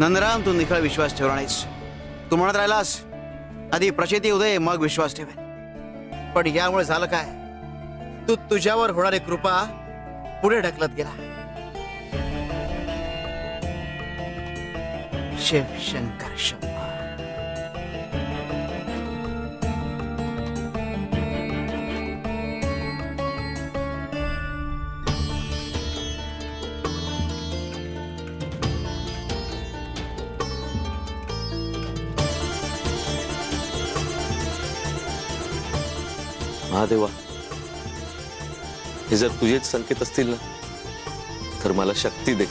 नंदराम, तू निखळ विश्वास ठेवला नाहीस. तू म्हणत राहिलास आधी प्रचिती उदय मग विश्वास ठेवेल. पण यामुळे झालं काय, तू तुझ्यावर होणारी कृपा पुढे ढकलत गेला. शिव शंकर शंभो. महादेवा, हे जर तुझेच संकेत असतील ना तर मला शक्ती दे.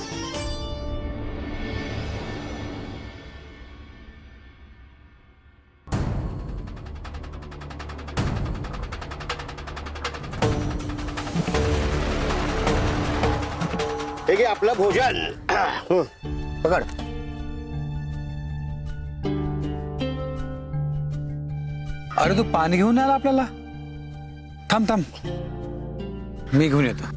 हे घे आपलं भोजन. पकड. अरे तू पाणी घेऊन आला आपल्याला. थांब थांब, मी घेऊन येतो.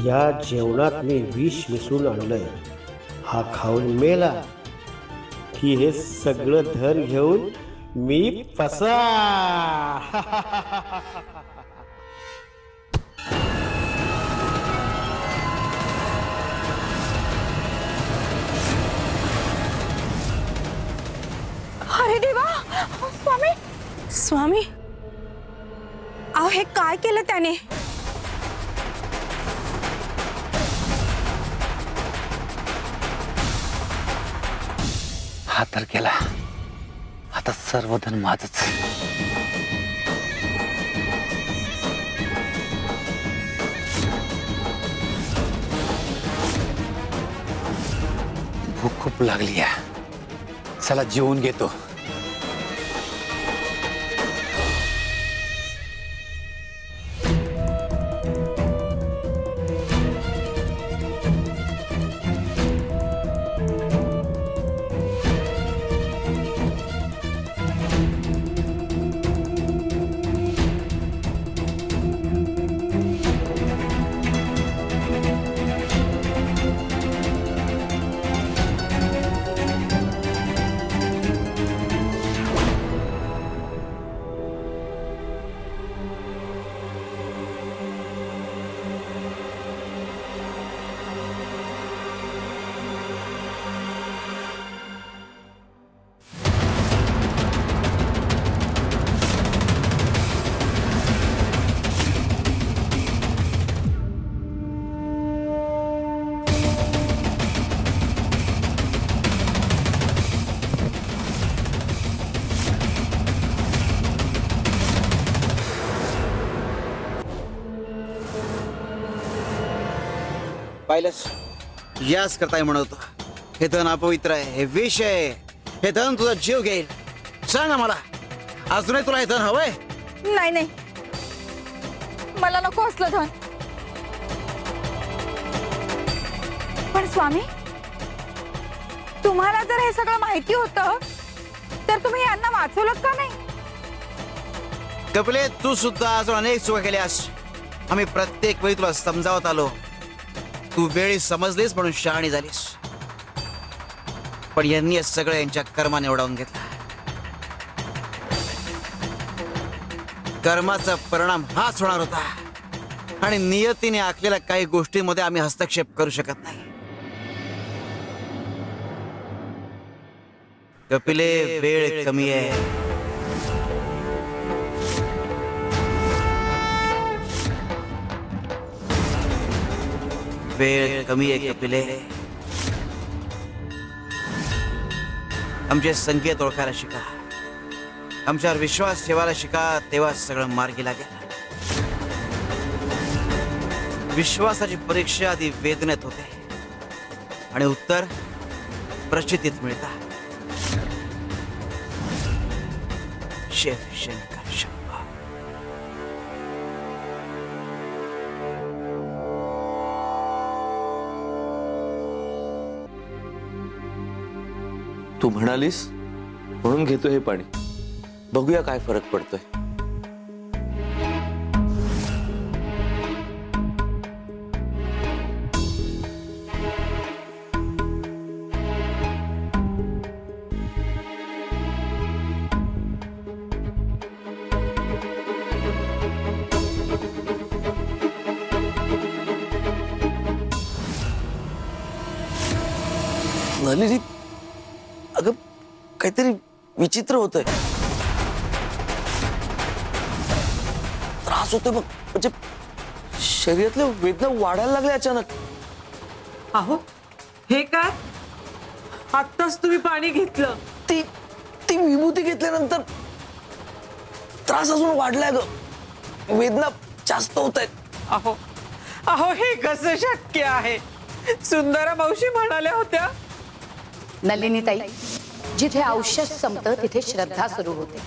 या जेवणात मी विष मिसळून आणलंय. हा खाऊन मेला की हे सगळं धन घेऊन मी फसा. अरे देवा, स्वामी स्वामी, अहो हे काय केलं त्याने. हा तर केला, आता सर्व धन माझच. भूक खूप लागली आहे, चला जेवून घेतो. पाहिलंस, याच करताय म्हणतो हे धन अपवित्र आहे, हे विष आहे, हे धन तुझा जीव घेईल. सांग ना मला, अजूनही तुला हे धन हवंय? नाही नाही, मला नको असलं धन. पण स्वामी, तुम्हाला जर हे सगळं माहिती होतं तर तुम्ही यांना वाचवलं का नाही. कपिले, तू सुद्धा अजून अनेक चुका केल्यास. आम्ही प्रत्येक वेळी तुला समजावत आलो, तू वेळी समजलीस म्हणून शहाणी झालीस. पण यांनी हे सगळं यांच्या कर्माने उडवून घेतला. कर्माचा परिणाम हाच होणार होता आणि नियतीने आखलेल्या काही गोष्टींमध्ये आम्ही हस्तक्षेप करू शकत नाही. कपिले, वेळ कमी आहे. वेळ कमी आहे कपिले. आमचे संकेत ओळखायला शिका, आमच्यावर विश्वास ठेवायला शिका, तेव्हा सगळं मार्गी लागेल. विश्वासाची परीक्षा आधी वेदनेत होते आणि उत्तर प्रचितीत मिळतात. शिव शंकर शंभो. तू म्हणालीस म्हणून घेतो हे पाणी. बघूया काय फरक पडतोय. नलिनी, अगं काहीतरी विचित्र होतंय. त्रास होतोय बघ. म्हणजे शरीरातल्या वेदना वाढायला लागल्या अचानक. अहो हे काय आत्ताच तुम्ही पाणी घेतलं. ती ती विभूती घेतल्यानंतर त्रास अजून वाढलाय ग. वेदना जास्त होत आहेत. अहो अहो हे कसं शक्य आहे. सुंदरा मावशी म्हणाल्या होत्या. नलिनीताई, जिथे औषध संपतं तिथे श्रद्धा सुरू होते.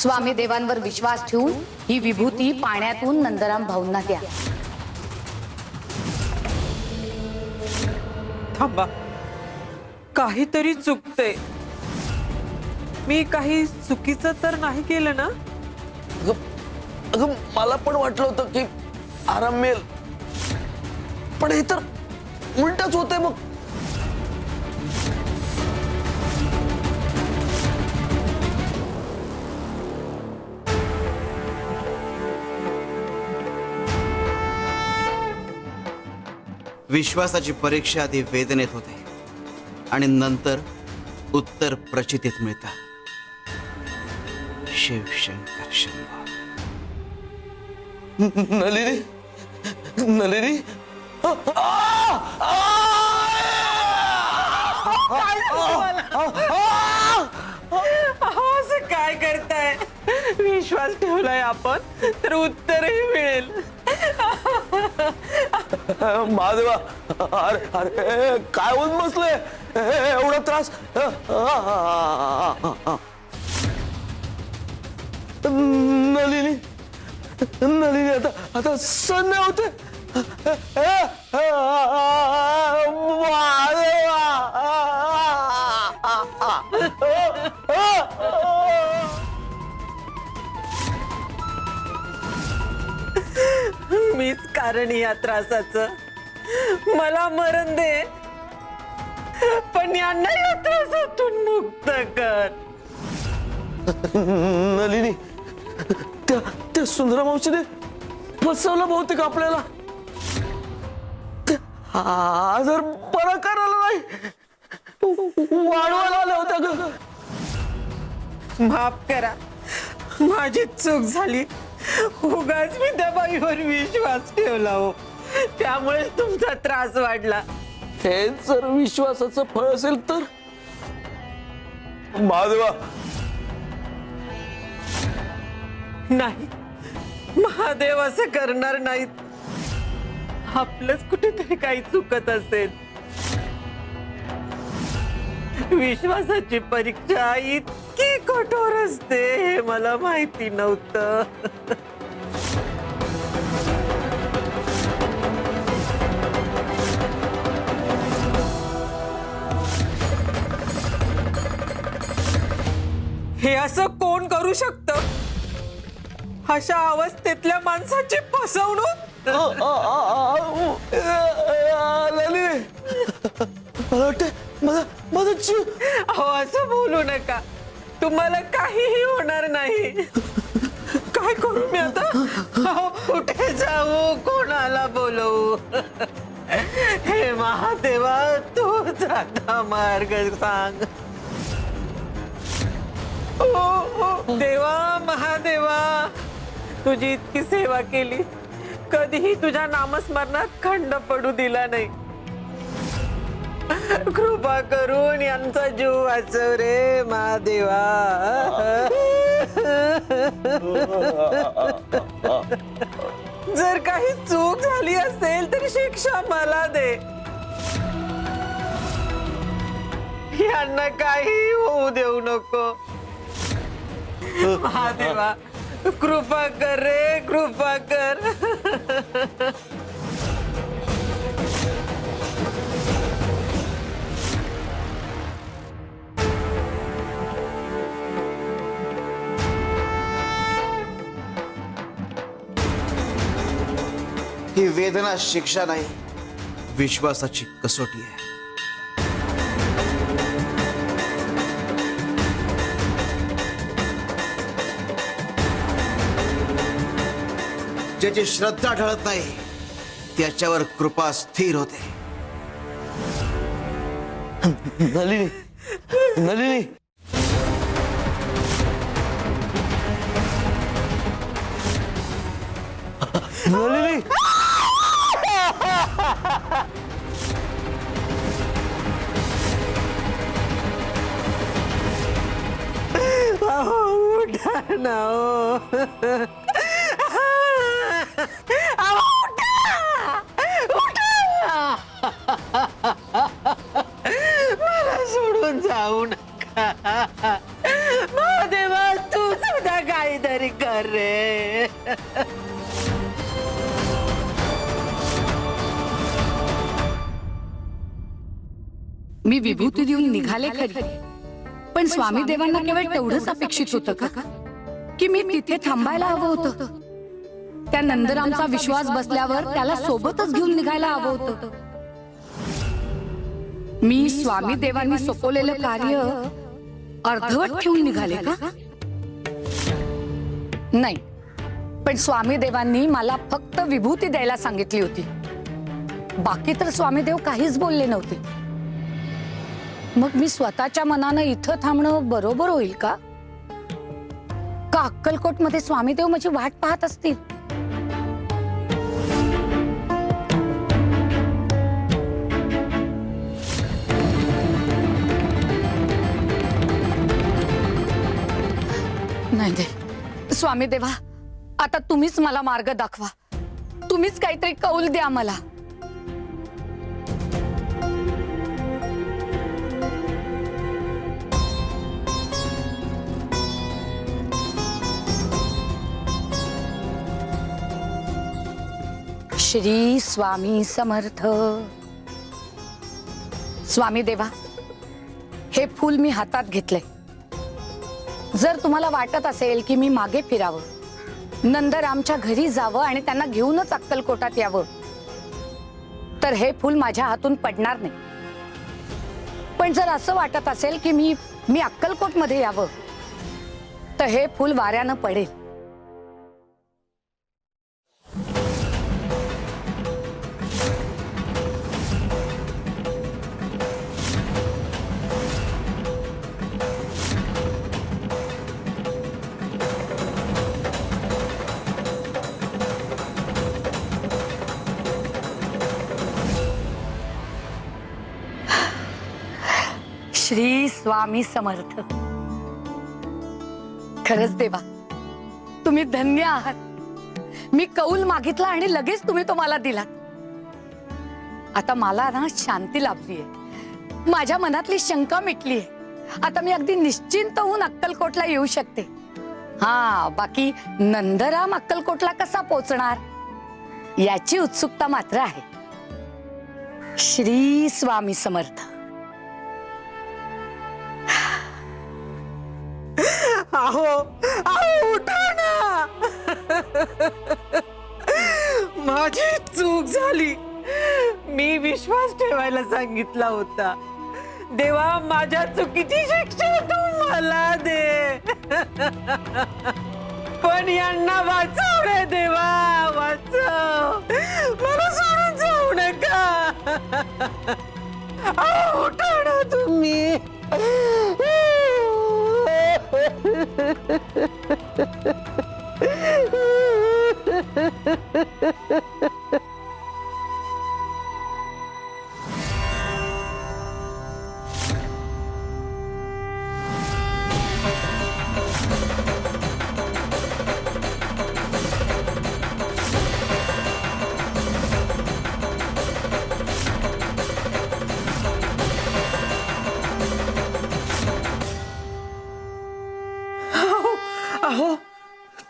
स्वामी देवांवर विश्वास ठेवून ही विभूती पाण्यातून नंदराम भाऊंना द्या. थांबा, काहीतरी चुकते. मी काही चुकीचं तर नाही केलं ना. अगं मला पण वाटलं होतं की आराम मिळेल, पण हे तर उलटच होतंय मग. विश्वासाची परीक्षा आधी वेदनेत होते आणि नंतर उत्तर प्रचितीत मिळतं. शिवशंकर शंभो. नलिनी, नलिनी, अहो असं काय करताय. विश्वास ठेवलाय आपण तर उत्तरही मिळेल. महादेवा, अरे अरे काय होऊन बसलंय. एवढा त्रास. नलिनी, नलिनी, आता आता सण नाही होते. मीच कारण या त्रासाचं. मला मरण दे, पण यांना या त्रासातून मुक्त कर. नलिनी, त्या सुंदरा मावशीने फसवलं बहुतेक आपल्याला. हा जर बरा करायला नाही वाढवायला आल्या होत्या ग. माफ करा, माझी चूक झाली. उगाच मी त्या बाईवर विश्वास ठेवला हो, त्यामुळे तुमचा त्रास वाढला. हे जर विश्वासाचं फळ असेल तर महादेवा. नाही, महादेव असं करणार नाहीत. आपलंच कुठेतरी काही चुकत असेल. विश्वासाची परीक्षा इतकी कठोर असते हे मला माहिती नव्हतं. हे असं कोण करू शकतं. अशा अवस्थेतल्या माणसाची फसवणूक. नलिनी, मला वाटतं माझा जीव. अहो असं बोलू नका. तुम्हाला काहीही होणार नाही. काय करू मी आता. अहो, कुठे जाऊ, कोणाला बोलवू. हे महादेवा, तूच आता मार्ग सांग. ओ देवा, महादेवा, तुझी इतकी सेवा केली, कधीही तुझ्या नामस्मरणात खंड पडू दिला नाही. कृपा करून यांचा जीव वाचव रे महादेवा. जर काही चूक झाली असेल तर शिक्षा मला दे. यांना काही होऊ देऊ नको. महादेवा, कृपा कर रे, कृपा कर. ही वेदना शिक्षा नाही, विश्वासाची कसोटी आहे. ज्याची श्रद्धा ढळत नाही त्याच्यावर कृपा स्थिर होते. नलिनी, नलिनी, नलिनी, उठा ना हो. मला सोडून जाऊ नका. महादेवा तू सुद्धा काहीतरी कर रे. मी विभूती देऊन निघाले खरी, पण स्वामी देवांना केवळ तेवढंच अपेक्षित होतं का की मी तिथे थांबायला हवं होतं? त्या नंदरामचा विश्वास बसल्यावर त्याला सोबतच घेऊन निघायला हवं होतं. मी स्वामी देवांनी सोपवलेलं कार्य अर्धवट ठेवून निघाले का? नाही, पण स्वामी देवांनी मला फक्त विभूती द्यायला सांगितली होती. बाकी तर स्वामी देव काहीच बोलले नव्हते. मग मी स्वतःच्या मनानं इथं थांबणं बरोबर होईल का? अक्कलकोट मध्ये स्वामीदेव माझी वाट पाहत असतील? नाही नाही, स्वामी देवा, आता तुम्हीच मला मार्ग दाखवा. तुम्हीच काहीतरी कौल द्या मला. श्री स्वामी समर्थ. स्वामी देवा, हे फूल मी हातात घेतले. जर तुम्हाला वाटत असेल की मी मागे फिरावं, नंदरामच्या घरी जावं आणि त्यांना घेऊनच अक्कलकोटात यावं, तर हे फूल माझ्या हातून पडणार नाही. पण जर असं वाटत असेल की मी अक्कलकोट मध्ये यावं, तर हे फूल वाऱ्यानं पडेल. श्री स्वामी समर्थ. खरंच देवा, तुम्ही धन्य आहात. मी कौल मागितला आणि लगेच तुम्ही तो मला दिलात. आता मला ना शांती लाभलीये, माझ्या मनातली शंका मिटलीये. आता मी अगदी निश्चिंत होऊन अक्कलकोटला येऊ शकते. बाकी नंदराम अक्कलकोटला कसा पोहोचणार याची उत्सुकता मात्र आहे. श्री स्वामी समर्थ. अहो अहो, उठा ना. माझी चूक झाली. मी विश्वास ठेवायला सांगितला होता. देवा, माझ्या चुकीची शिक्षा तू मला दे. पण यांना वाचव रे देवा, वाचव. मला सोडून जाऊ नका. अहो, उठा ना तुम्ही. अहो,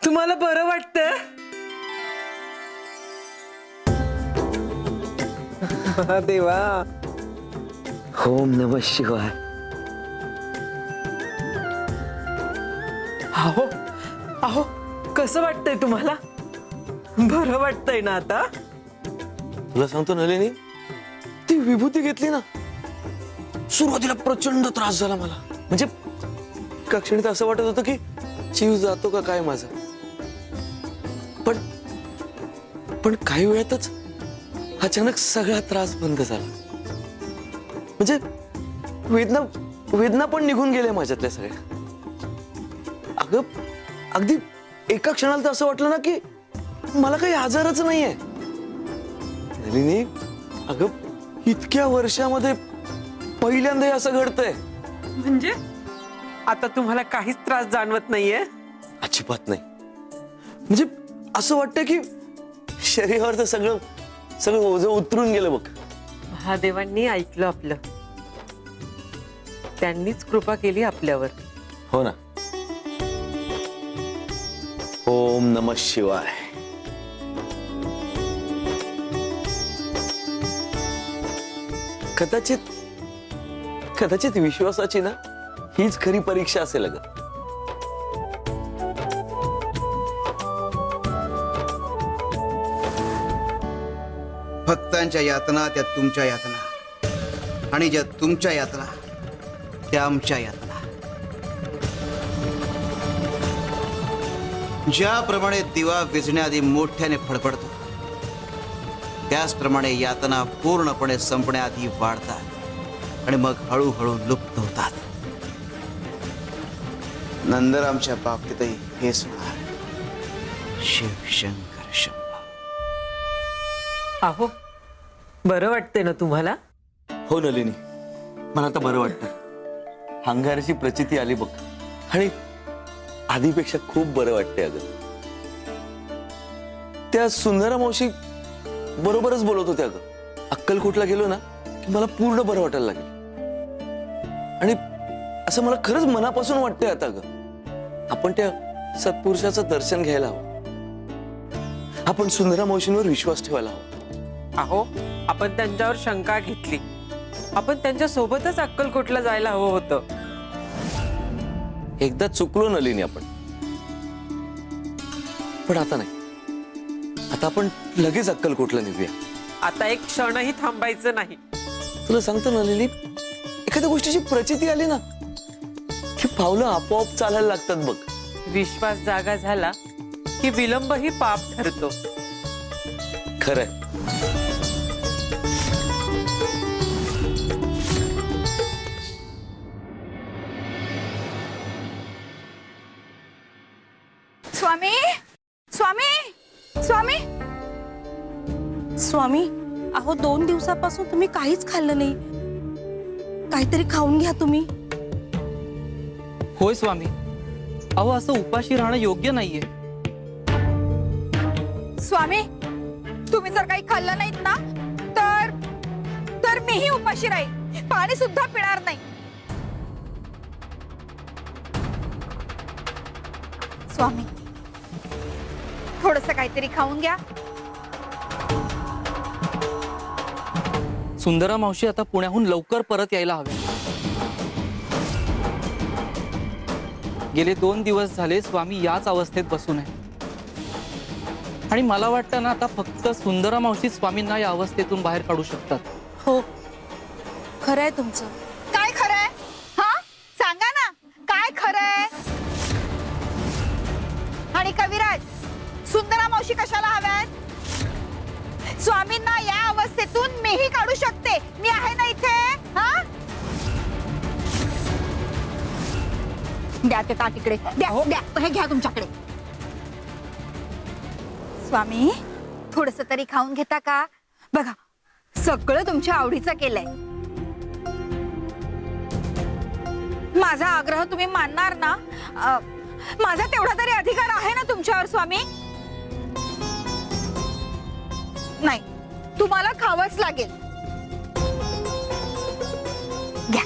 तुम्हाला बरं वाटतंय? देवा. ओम नमः शिवाय. अहो अहो, कसं वाटतंय तुम्हाला? बरं वाटतंय ना आता? तुला सांगतो नलिनी, ती विभूती घेतली ना, सुरुवातीला प्रचंड त्रास झाला मला. म्हणजे एका क्षणी तर असं वाटत होतं की जीव जातो का काय माझा. पण काही वेळातच अचानक सगळा त्रास बंद झाला. म्हणजे वेदना पण निघून गेल्या माझ्यातल्या सगळ्या. अगं अगदी एका क्षणाला तर असं वाटलं ना की मला काही आजारच नाहीये. नलिनी, अगं इतक्या वर्षामध्ये पहिल्यांदा हे असं घडतंय. म्हणजे आता तुम्हाला काहीच त्रास जाणवत नाहीये? अजिबात नाही. म्हणजे असं वाटतं की शरीरावर सगळं ओझं उतरून गेलं बघ. महादेवांनी ऐकलं आपलं, त्यांनीच कृपा केली आपल्यावर. हो ना. ओम नमः शिवाय. कदाचित विश्वासाची ना हीच खरी परीक्षा असेल अगं. भक्तांच्या यातना त्या तुमच्या यातना, आणि ज्या तुमच्या यातना त्या आमच्या यातना. ज्याप्रमाणे दिवा विझण्याआधी मोठ्याने फडफडतो, त्याचप्रमाणे यातना पूर्णपणे संपण्याआधी वाढतात आणि मग हळूहळू लुप्त होतात. नंदरामच्या बाबतीतही हेच होणार. शिवशंकर शंभो. अहो, बरं वाटतंय ना तुम्हाला? हो नलिनी, मला आता बरं वाटतं. अंगाराची प्रचिती आली बघ, आणि आधीपेक्षा खूप बरं वाटतंय अगं. त्या सुंदरा मावशी बरोबरच बोलत होत्या अगं. अक्कलकोटला गेलो ना की मला पूर्ण बरं वाटायला लागेल. आणि असं मला खरंच मनापासून वाटतंय आता अगं, आपण त्या सत्पुरुषाचं दर्शन घ्यायला हवं. आपण सुंदरा मावशींवर विश्वास ठेवायला हवा. अहो, आपण त्यांच्यावर शंका घेतली, आपण त्यांच्या सोबतच अक्कलकोटला जायला हवं होतं. एकदा चुकलो नलिनी आपण, पण आता नाही. आता आपण लगेच अक्कलकोटला निघूया. आता एक क्षणही थांबायचं नाही. तुला सांगतो नलिनी, एखाद्या गोष्टीची प्रचिती आली ना की पावलं आपोआप चालायला लागतात बघ. विश्वास जागा झाला की विलंब ही पाप ठरतो. खरंय. स्वामी, स्वामी, स्वामी, स्वामी, अहो 2 दिवसापासून तुम्ही काहीच खाल्लं नाही. काहीतरी खाऊन घ्या तुम्ही. होय स्वामी, अहो असं उपाशी राहणं योग्य नाहीये. स्वामी, तुम्ही जर काही खाल्लं नाहीत ना तर मीही उपाशी राहील, पाणी सुद्धा पिणार नाही. स्वामी, थोडंसं काहीतरी खाऊन घ्या. सुंदरा मावशी आता पुण्याहून लवकर परत यायला हवे. गेले 2 दिवस झाले स्वामी याच अवस्थेत बसून आहे. आणि मला वाटतं ना, आता फक्त सुंदरा मावशी स्वामींना या अवस्थेतून बाहेर काढू शकतात. हो, खरंय तुमचं. काय खरंय? हा, सांगा ना, काय खरंय? आणि कविराज, सुंदरा मावशी कशाला हव्यात? स्वामींना या अवस्थेतून मीही काढू शकते. मी आहे ना इथे. हा, द्या ते ताट इकडे. द्या, द्या, हे घ्या तुमच्याकडे. स्वामी, थोडस तरी खाऊन घेता का? बघा, सगळं तुमच्या आवडीचं केलंय. माझा आग्रह तुम्ही मानणार ना? माझा तेवढा तरी अधिकार आहे ना तुमच्यावर स्वामी? नाही, तुम्हाला खावंच लागेल. घ्या.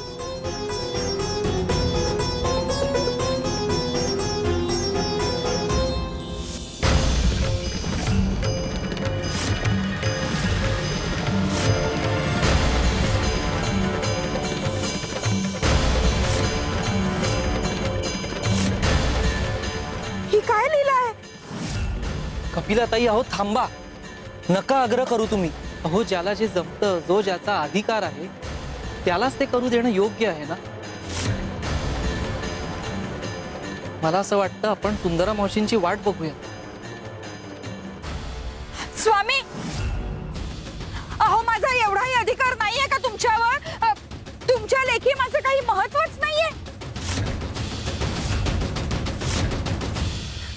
ही काय लिहिलं आहे? कपिलाताई, अहो थांबा, नका आग्रह करू तुम्ही. अहो ज्याला जे जमतं, जो ज्याचा अधिकार आहे त्यालाच ते करू देणं योग्य आहे ना. मला असं वाटतं आपण सुंदरा मावशींची वाट बघूया. स्वामी, अहो माझा एवढाही अधिकार नाहीये का तुमच्यावर? तुमच्या लेखी माझं काही महत्वच नाहीये?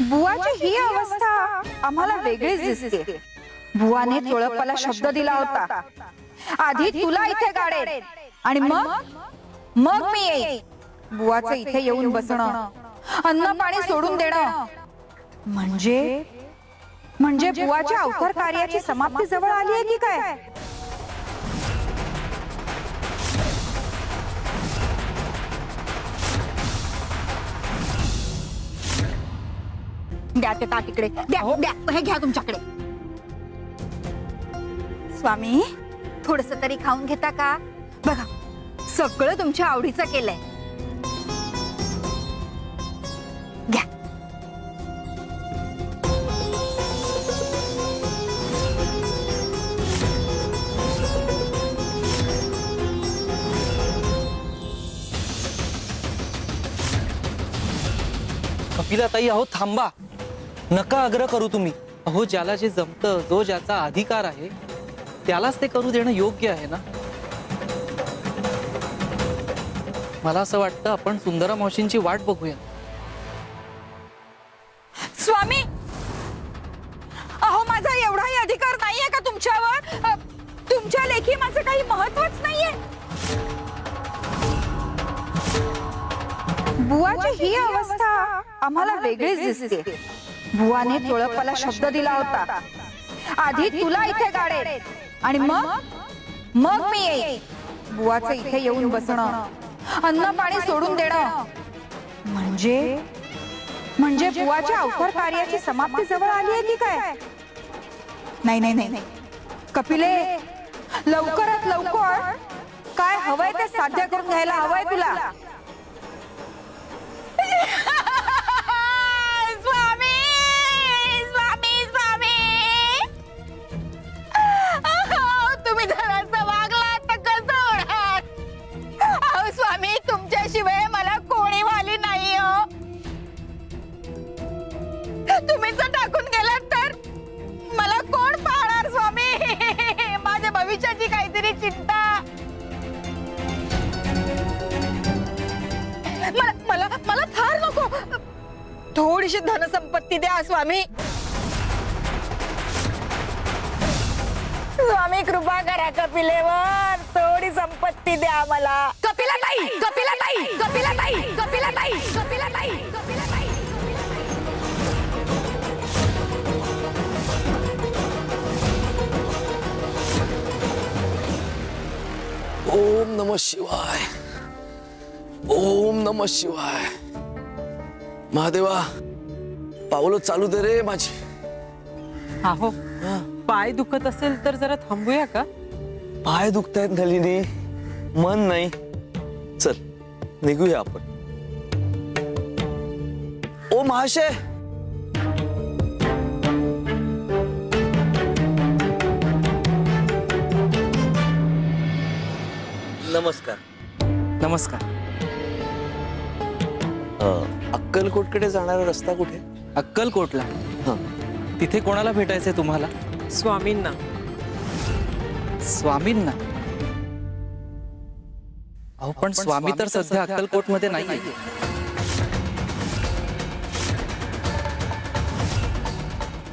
बुवाची ही अवस्था आम्हाला वेगळीच दिसते. बुवाने चोळप्पाला शब्द दिला होता, आधी तुला इथे गाडेल आणि मग मी येईन. बुवाचं इथे येऊन बसणं, अन्न पाणी सोडून देणं म्हणजे बुवाच्या अवतार कार्याची समाप्ती जवळ आली आहे की काय? द्या ते ताट इकडे, द्या द्या, हे घ्या तुमच्याकडे. स्वामी, थोडस तरी खाऊन घेता का? बघा, सगळं तुमच्या आवडीचं केलंय. घ्या. कपिलाताई, अहो थांबा, नका आग्रह करू तुम्ही. अहो ज्याला जे जमतं, जो ज्याचा अधिकार आहे त्यालाच ते करू देणं योग्य आहे ना. मला असं वाटतं आपण सुंदरा मावशींची वाट बघूया. स्वामी, अहो माझा एवढाही अधिकार नाहीये का तुमच्यावर? तुमच्या लेखी माझं काही महत्वच नाहीये? बुवाची ही अवस्था आम्हाला वेगळीच दिसते. बुवाने चोळप्पाला शब्द दिला होता, आधी तुला इथे गाडेल आणि मग मी येईन. बुवाचं इथे येऊन बसणं, अन्न पाणी सोडून देणं म्हणजे बुवाच्या अवतार कार्याची समाप्ती जवळ आली आहे की काय? नाही, कपिले, लवकरात लवकर काय हवंय ते साध्य करून घ्यायला हवंय तुला. स्वामी, तुम्ही जरासं वागलात तर कसं होणार? अहो स्वामी, तुमच्याशिवाय मला कोणी वाली नाही हो. तुम्ही जर टाकून गेलात तर मला कोण पाहणार स्वामी? माझ्या भविष्याची काहीतरी चिंता. मला थार नको, थोडीशी धनसंपत्ती द्या स्वामी. स्वामी कृपा करा कपिलेवर, थोडी संपत्ती द्या मला. कपिलाताई, कपिलाताई, कपिलाताई, कपिलाताई, कपिलाताई, कपिलाताई. ओम नमः शिवाय, ओम नमः शिवाय. महादेवा, पावलं चालू दे रे माझी. अहो, पाय दुखत असेल तर जरा थांबूया का? पाय दुखतायत नलिनी, मन नाही. चल निघूया आपण. ओ महाशय, नमस्कार. नमस्कार. अक्कलकोटकडे जाणारा रस्ता कुठे? अक्कलकोटला? हं. तिथे कोणाला भेटायचंय तुम्हाला? स्वामींना. स्वामींना? अहो पण स्वामी तर सध्या अक्कलकोट मध्ये नाहीये.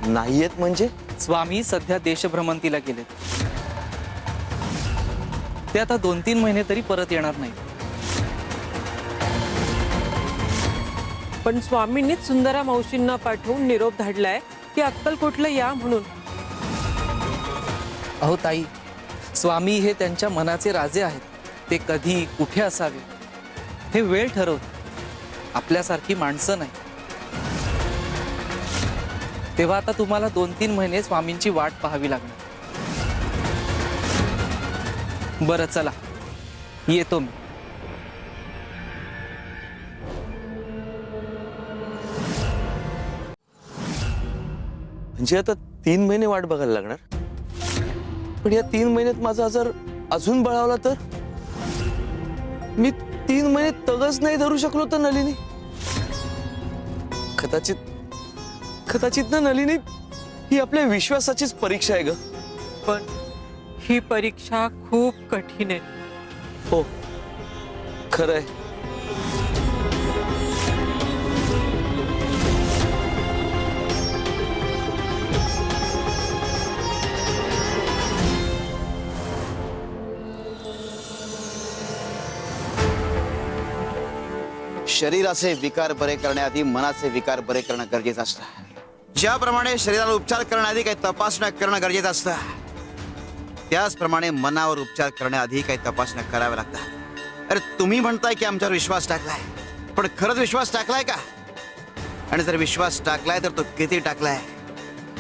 नाहीयेत म्हणजे? स्वामी सध्या देशभ्रमंतीला गेलेत. ते आता 2-3 महिने तरी परत येणार नाही. पण स्वामींनीच सुंदरा मावशींना पाठवून निरोप धाडलाय की अक्कलकोटला या म्हणून. अहो ताई, स्वामी हे त्यांच्या मनाचे राजे आहेत. ते कधी कुठे असावे हे वेळ ठरवते, आपल्यासारखी माणसं नाही. तेव्हा आता तुम्हाला 2-3 महिने स्वामींची वाट पाहावी लागणार. बरं चला, येतो मी. म्हणजे आता 3 महिने वाट बघायला लागणार? पण या 3 महिन्यात माझा आजार अजून बळावला तर मी 3 महिने तगच नाही धरू शकलो तर नलिनी, कदाचित ना नलिनी, ही आपल्या विश्वासाचीच परीक्षा आहे ग. पण ही परीक्षा खूप कठीण आहे. हो खरंय. शरीराचे विकार बरे करण्याआधी मनाचे विकार बरे करणं गरजेचं असतं. ज्याप्रमाणे शरीराला उपचार करण्याआधी काही तपासण्या करणं गरजेचं असतं, त्याचप्रमाणे मनावर उपचार करण्याआधी काही तपासण्या कराव्या लागतात. अरे तुम्ही म्हणताय की आमच्यावर विश्वास टाकलाय, पण खरंच विश्वास टाकलाय का? आणि जर विश्वास टाकलाय तर तो किती टाकलाय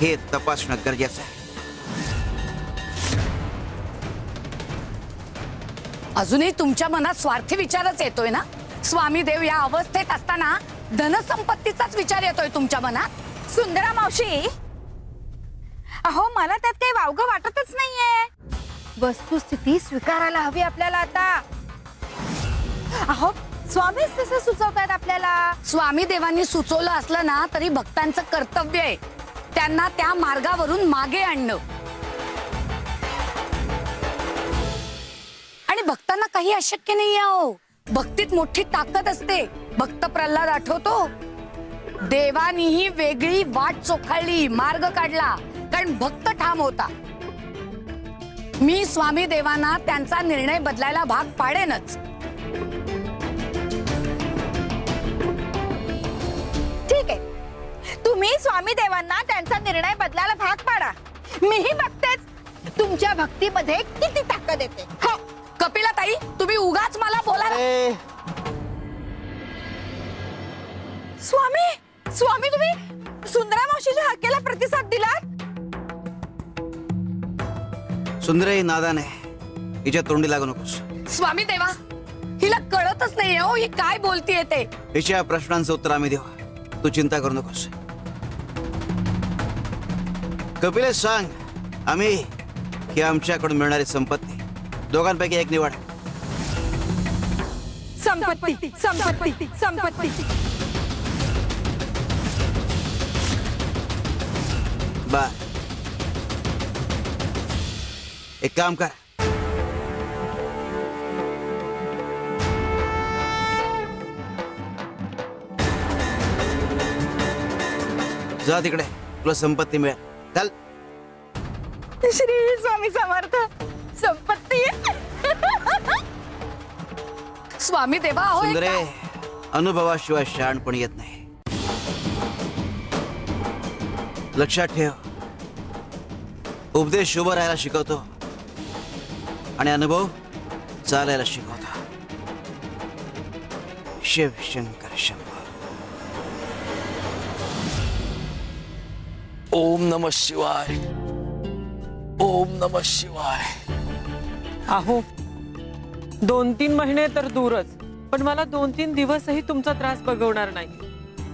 हे तपासणं गरजेचं आहे. अजूनही तुमच्या मनात स्वार्थी विचारच येतोय ना? स्वामी देव या अवस्थेत असताना धनसंपत्तीचाच विचार येतोय तुमच्या मनात? सुंदरा मावशी, अहो मला त्यात काही वावगं वाटतच नाहीये. वस्तुस्थिती स्वीकारायला हवी आपल्याला आता. अहो स्वामीच तसं सुचवतात आपल्याला. स्वामी देवांनी सुचवलं असलं ना तरी भक्तांचं कर्तव्य आहे त्यांना त्या मार्गावरून मागे आणणं. आणि भक्तांना काही अशक्य नाही आहे. भक्तीत मोठी ताकद असते. भक्त प्रल्हाद आठवतो, देवानीही वेगळी वाट चोखाळली, मार्ग काढला, कारण भक्त ठाम होता. मी स्वामी देवांना त्यांचा निर्णय बदलायला भाग पाडेनच. ठीक आहे, तुम्ही स्वामी देवांना त्यांचा निर्णय बदलायला भाग पाडा. मीही बघतेच तुमच्या भक्तीमध्ये किती ताकद येते. हो कपिला ताई, तुम्ही उगाच मला बोला. स्वामी तुम्ही सुंदरा मावशीच्या हाकेला प्रतिसाद दिला. सुंदरे नादान आहे, हिच्या तोंडी लागू नकोस. स्वामी देवा, हिला कळतच नाहीये हो ही काय बोलतीये ते. हिच्या प्रश्नांचं उत्तर आम्ही देऊ, तू चिंता करू नकोस. कपिलेश सांग, आम्ही की आमच्याकडून मिळणारी संपत्ती दोघांपैकी एक निवड. संपत्ती संपत्ती संपत्ती. बर, एक काम कर, जा तिकडे, तुला संपत्ती मिळेल. चल. श्री स्वामी समर्थ. संपत्ती. स्वामी देवा अहो हे सुंदरे, काय? अनुभवाशिवाय शहाणपण येत नाही. लक्षात ठेव, उपदेश उभं राहायला शिकवतो आणि अनुभव चालायला शिकवतो. शिव शंकर शंभो. ओम नमः शिवाय. ओम नमः शिवाय. अहो 2-3 महिने तर दूरच, पण मला 2-3 दिवसही तुमचा त्रास बघवणार नाही.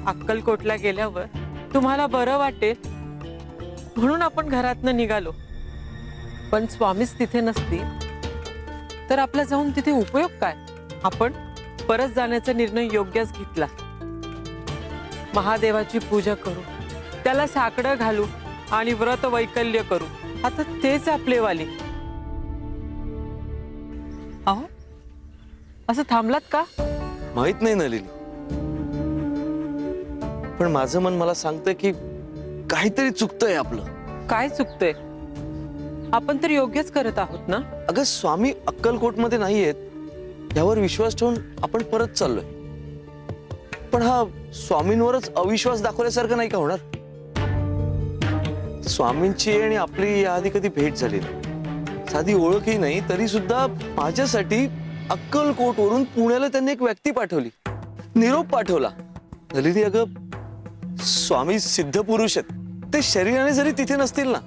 अक्कलकोटला गेल्यावर तुम्हाला बरं वाटेल म्हणून आपण घरातनं निघालो. पण स्वामीच तिथे नसतील तर आपला जाऊन तिथे उपयोग काय? आपण परत जाण्याचा निर्णय योग्यच घेतला. महादेवाची पूजा करू, त्याला साकडं घालू आणि व्रत वैकल्य करू. आता तेच आपले वाली. अहो असं थांबलात का? माहित नाही नलिनी, पण माझं मन मला सांगतंय की काहीतरी चुकतंय आपलं. काय चुकतंय? आपण तर योग्यच करत आहोत ना. अगं स्वामी अक्कलकोटमध्ये नाहीयेत यावर विश्वास ठेवून आपण परत चाललोय. पण हा स्वामींवरच अविश्वास दाखवल्यासारखं नाही का होणार? स्वामींची आणि आपली याआधी कधी भेट झाली नाही, साधी ओळखही नाही, तरी सुद्धा माझ्यासाठी अक्कलकोटवरून पुण्याला त्यांनी एक व्यक्ती पाठवली, निरोप पाठवला. नलिनी अगं, स्वामी सिद्ध पुरुष आहेत. ते शरीराने जरी तिथे नसतील ना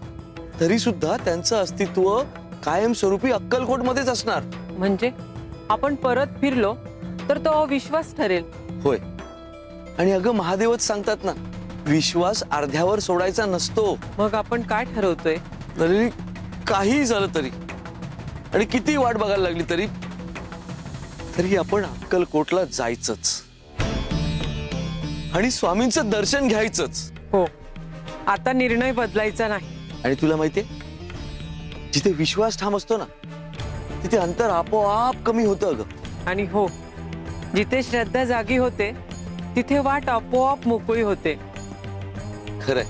तरी सुद्धा त्यांचं अस्तित्व कायमस्वरूपी अक्कलकोटमध्येच असणार. म्हणजे आपण परत फिरलो तर तो अविश्वास ठरेल. होय, आणि अगं महादेवच सांगतात ना, विश्वास अर्ध्यावर सोडायचा नसतो. मग आपण काय ठरवतोय? नलिनी काही झालं तरी आणि किती वाट बघायला लागली तरी आपण अक्कलकोटला जायचंच आणि स्वामींचं दर्शन घ्यायचंच. हो, आता निर्णय बदलायचा नाही. आणि तुला माहितीये, जिथे विश्वास ठाम असतो ना तिथे अंतर आपोआप कमी होतं अगं. आणि हो, जिथे श्रद्धा जागी होते तिथे वाट आपोआप मोकळी होते. खरंय.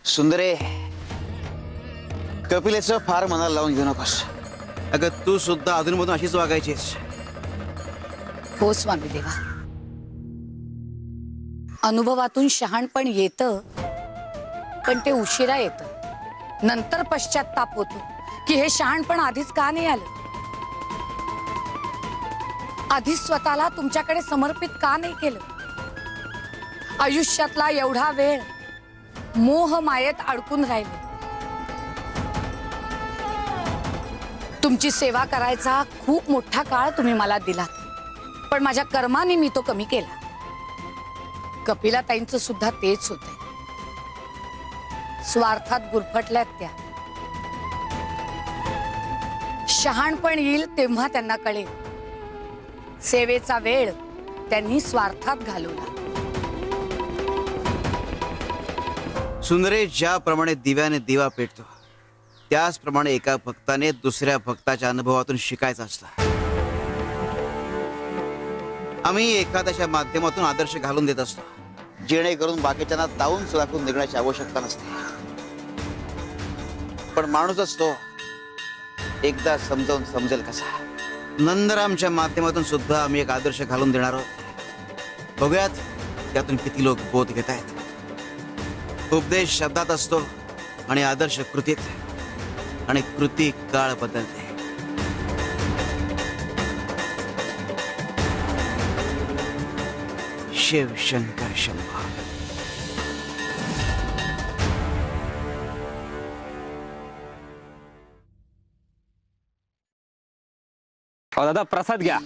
सुंदरे, कपिलेचं फार मनाला लावून घेऊ नकोस. अगं तू सुद्धा अधूनमधून अशीच वागायचीस. हो स्वामी देवा, अनुभवातून शहाणपण येतं, पण ते उशिरा येतं. नंतर पश्चात्ताप होतो की हे शहाणपण आधीच का नाही आलं, आधीच स्वतःला तुमच्याकडे समर्पित का नाही केलं. आयुष्यातला एवढा वेळ मोह मायेत अडकून राहिले. तुमची सेवा करायचा खूप मोठा काळ तुम्ही मला दिलात, पण माझ्या कर्माने मी तो कमी केला. कपिलाताईंचं सुद्धा तेच होतंय. स्वार्थात गुरफटल्यात त्या. शहाणपण येईल तेव्हा त्यांना कळेल. सेवेचा वेळ त्यांनी स्वार्थात घालवला. सुंदरे, ज्याप्रमाणे दिव्याने दिवा पेटतो त्याचप्रमाणे एका भक्ताने दुसऱ्या भक्ताच्या अनुभवातून शिकायचं असतं. आम्ही एखाद्याच्या माध्यमातून आदर्श घालून देत असतो, जेणेकरून बाकीच्यांना दावून सुलाखून निघण्याची आवश्यकता नसते. पण माणूसच तो एकदा समजावून समजेल कसा. नंदरामच्या माध्यमातून सुद्धा आम्ही एक आदर्श घालून देणार आहोत. बघूयात त्यातून किती लोक बोध घेत आहेत. उपदेश शब्दात असतो आणि आदर्श कृतीत, आणि कृती काळ बदलते. शिव शंकर शंभो. अहो दादा, प्रसाद घ्या.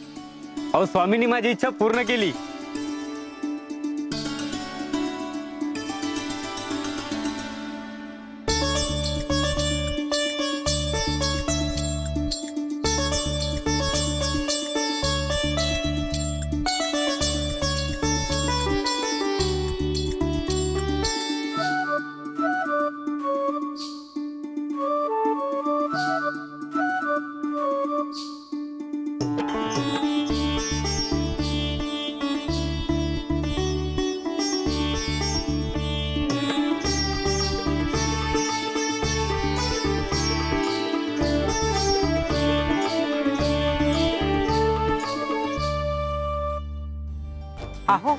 अहो, स्वामींनी माझी इच्छा पूर्ण केली. अहो,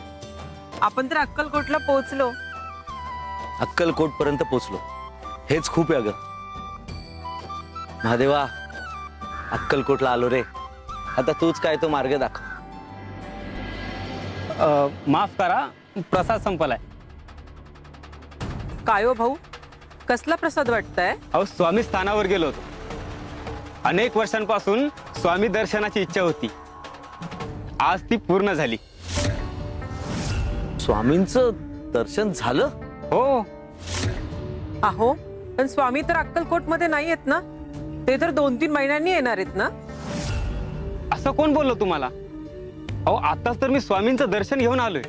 आपण तर अक्कलकोटला पोहोचलो. अक्कलकोट पर्यंत पोचलो, हेच खूप आहे अगं. महादेवा, अक्कलकोटला आलो रे. आता तूच काय तो मार्ग दाखव. माफ करा, प्रसाद संपलाय. काय हो भाऊ, कसला प्रसाद वाटतंय? अहो, स्वामी स्थानावर गेलो होतो. अनेक वर्षांपासून स्वामी दर्शनाची इच्छा होती, आज ती पूर्ण झाली. स्वामींचं दर्शन झालं? हो. अहो, पण स्वामी तर अक्कलकोट मध्ये नाही आहेत ना. ते तर 2-3 महिन्यांनी येणार आहेत ना. असं कोण बोललो तुम्हाला? अहो, आताच तर मी स्वामींचं दर्शन घेऊन आलोय.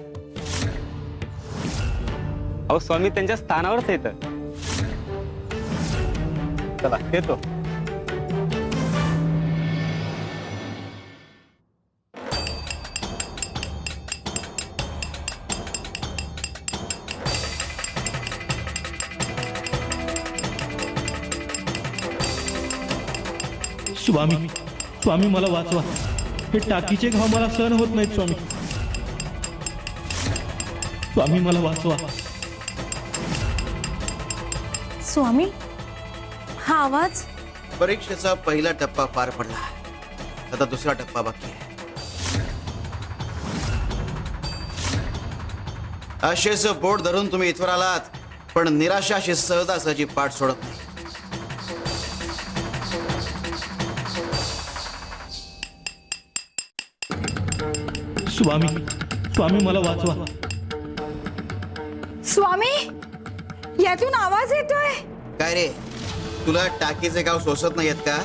अहो, स्वामी त्यांच्या स्थानावरच येतं. चला येतो. स्वामी, स्वामी मला वाचवा. हे टाकीचे घाव मला सहन होत नाहीत. स्वामी, स्वामी मला वाचवा. स्वामी, हा आवाज? परीक्षेचा पहिला टप्पा पार पडला, आता दुसरा टप्पा बाकी आहे. आशेचं बोट धरून तुम्ही इथवर आलात, पण निराशा अशी सहजासहजी पाठ सोडत नाही. स्वामी स्वामी मला वाचवा. स्वामी, यातून आवाज येतोय. काय रे, तुला टाकीचे गाव सोसत नाहीयेत का?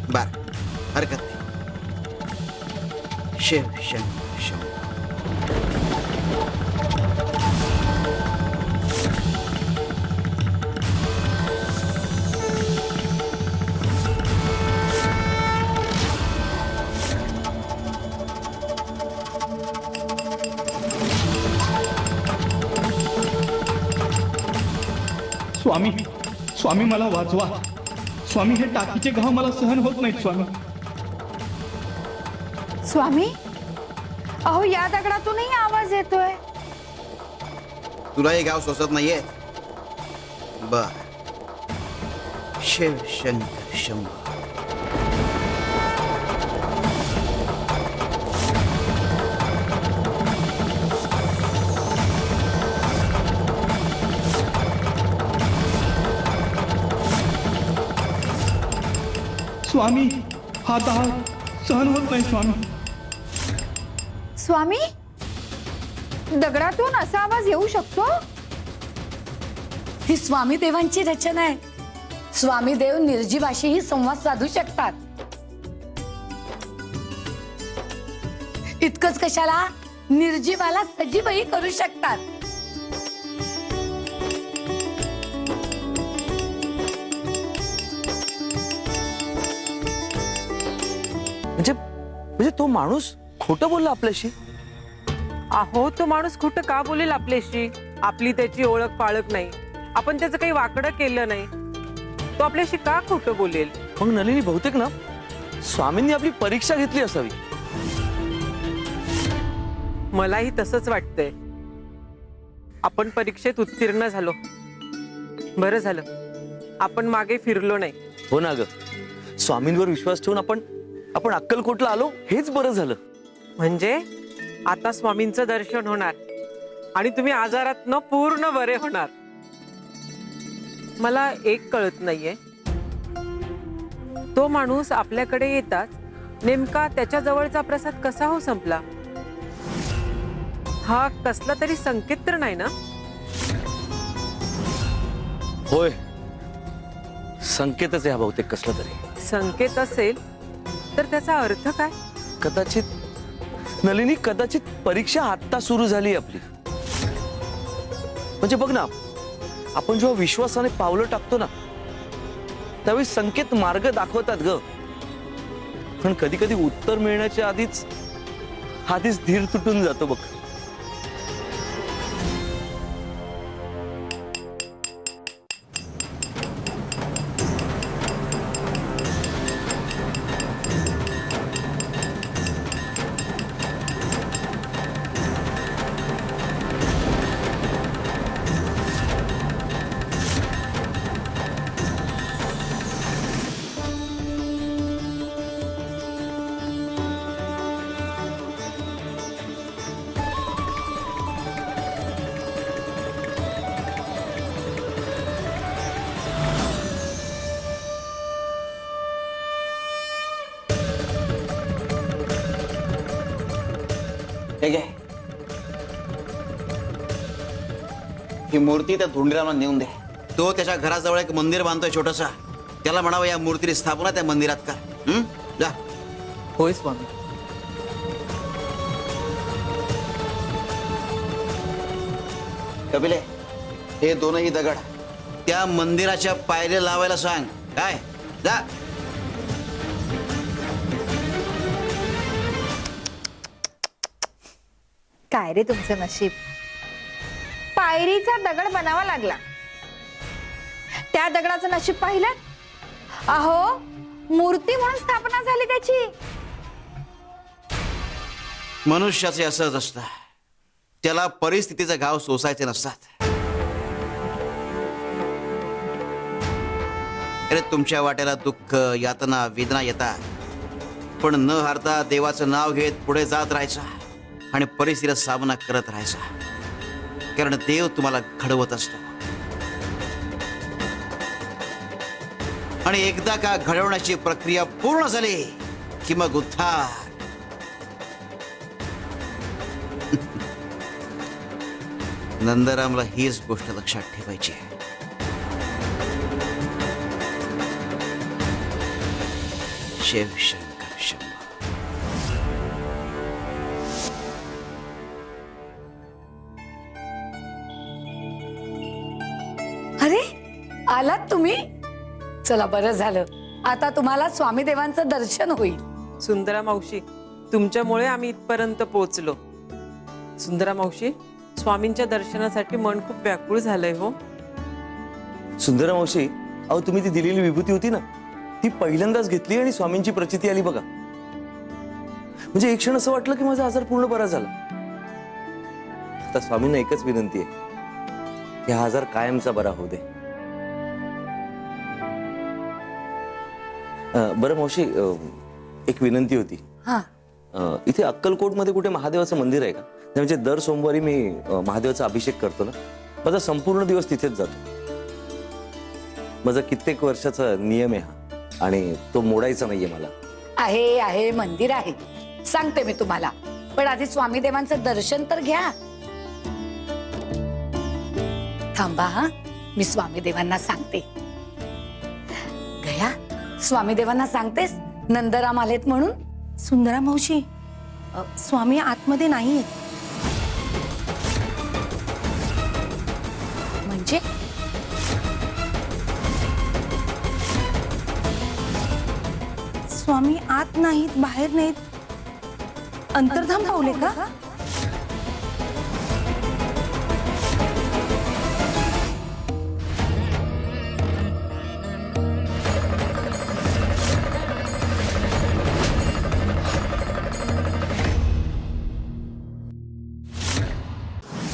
बर, हरकत नाही. शिव शंकर शंकर. स्वामी स्वामी मला वाचवा. स्वामी हे टाकीचे घाव मला सहन होत नाहीत स्वामी. स्वामी, अहो या दगडातूनही आवाज येतोय. तुला हे गाव सोसत नाहीयेत? बर, शिव शंकर शंभर. स्वामी हा दाह सहन होत नाही स्वामी. स्वामी, दगडातून असा आवाज येऊ शकतो? ही स्वामी देवांची रचना आहे. स्वामी देव निर्जीवाशीही संवाद साधू शकतात. इतकंच कशाला, निर्जीवाला सजीवही करू शकतात. म्हणजे तो माणूस खोटं बोलला आपल्याशी. अहो, तो माणूस खोटं का बोलेल आपल्याशी? आपली त्याची ओळख पाळख नाही, आपण त्याचं काही वाकडं केलं नाही, तो आपल्याशी का खोटं बोलेल? मग नलिनी, बहुतेक ना स्वामींनी आपली परीक्षा घेतली असावी. मलाही तसंच वाटतंय. आपण परीक्षेत उत्तीर्ण झालो, बरं झालं आपण मागे फिरलो नाही. हो ना ग, स्वामींवर विश्वास ठेवून आपण अक्कलकोटला आलो, हेच बरं झालं. म्हणजे आता स्वामींचं दर्शन होणार आणि तुम्ही आजारातनं पूर्ण बरे होणार. मला एक कळत नाहीये, तो माणूस आपल्याकडे येताच नेमका त्याच्या जवळचा प्रसाद कसा हो संपला? हा कसला तरी संकेत तर नाही ना? होय, संकेतच आहे हा बहुतेक कसला तरी. संकेत असेल तर त्याचा अर्थ काय? कदाचित नलिनी, कदाचित परीक्षा आत्ता सुरू झाली आपली. म्हणजे बघ ना, आपण जेव्हा विश्वासाने पावलं टाकतो ना, त्यावेळी संकेत मार्ग दाखवतात ग. पण कधी कधी उत्तर मिळण्याच्या आधीच धीर तुटून जातो बघ. हे घे, ही मूर्ती त्या धोंडीरामला नेऊन दे. तो त्याच्या घराजवळ एक मंदिर बांधतोय छोटसा, त्याला म्हणावं या मूर्तीची स्थापना त्या मंदिरात कर. जा. होय स्वामी. कपिले, हे दोनही दगड त्या मंदिराच्या पायऱ्या लावायला सांग. काय? जा. काय रे तुमचं नशीब, पायरीचा दगड बनावा लागला. त्या दगडाचं नशीब पाहिलं? अहो, मूर्ती म्हणून स्थापना झाली त्याची. मनुष्याचे असंच असतं, त्याला परिस्थितीचे घाव सोसायचे नसतात. अरे, तुमच्या वाट्याला दुःख, यातना, वेदना येतात, पण न हारता देवाचं नाव घेत पुढे जात राहायचं. आणि परिस्थितीचा सामना करत राहायचा, कारण देव तुम्हाला घडवत असतो. आणि एकदा का घडवण्याची प्रक्रिया पूर्ण झाली की मग उद्धार. नंदरामला हीच गोष्ट लक्षात ठेवायची आहे. शिवशंकर शंभो. अरे आलात तुम्ही? चला बरं झालं, आता तुम्हाला स्वामी देवांचं दर्शन होईल. सुंदरा मावशी, तुमच्यामुळे आम्ही इथपर्यंत पोहोचलो. सुंदरा मावशी, स्वामींच्या दर्शनासाठी मन खूप व्याकुळ झालंय हो. सुंदरा मावशी, अहो तुम्ही ती दिलेली विभूती होती ना, ती पहिल्यांदाच घेतली आणि स्वामींची प्रचिती आली बघा. म्हणजे एक क्षण असं वाटलं की माझा आजार पूर्ण बरा झाला. आता स्वामींना एकच विनंती आहे की हा आजार कायमचा बरा होऊ दे. बरं मावशी, एक विनंती होती. हा, इथे अक्कलकोट मध्ये कुठे महादेवाचं मंदिर आहे का? म्हणजे दर सोमवारी मी महादेवाचा अभिषेक करतो ना, माझा संपूर्ण दिवस तिथेच जातो. माझा कित्येक वर्षाचा नियम आहे हा, आणि तो मोडायचा नाहीये मला. आहे मंदिर आहे, सांगते मी तुम्हाला, पण आधी स्वामी देवांचं दर्शन तर घ्या. थांबा हा, मी स्वामी देवांना सांगते. गया, स्वामी देवांना सांगतेस नंदराम आलेत म्हणून? सुंदरा मावशी, स्वामी आतमध्ये नाही आहेत. म्हणजे स्वामी आत नाहीत, बाहेर नाहीत, अंतर्धाम पावले का?